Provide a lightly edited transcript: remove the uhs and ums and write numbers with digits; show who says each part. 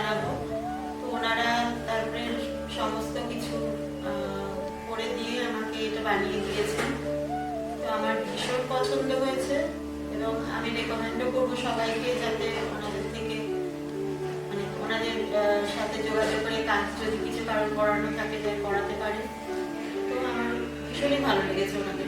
Speaker 1: বানাবো। তো ওনারা তারপরে সমস্ত কিছু করে দিয়ে আমাকে এটা বানিয়ে দিয়েছেন। তো আমার ভীষণ পছন্দ হয়েছে এবং আমি রেকমেন্ডও করবো সবাইকে যাতে ওনাদের থেকে মানে ওনাদের সাথে যোগাযোগ করে কাজ যদি কিছু কারণ করানো থাকে তাই করাতে পারে। তো আমার ভীষণই ভালো লেগেছে ওনাদের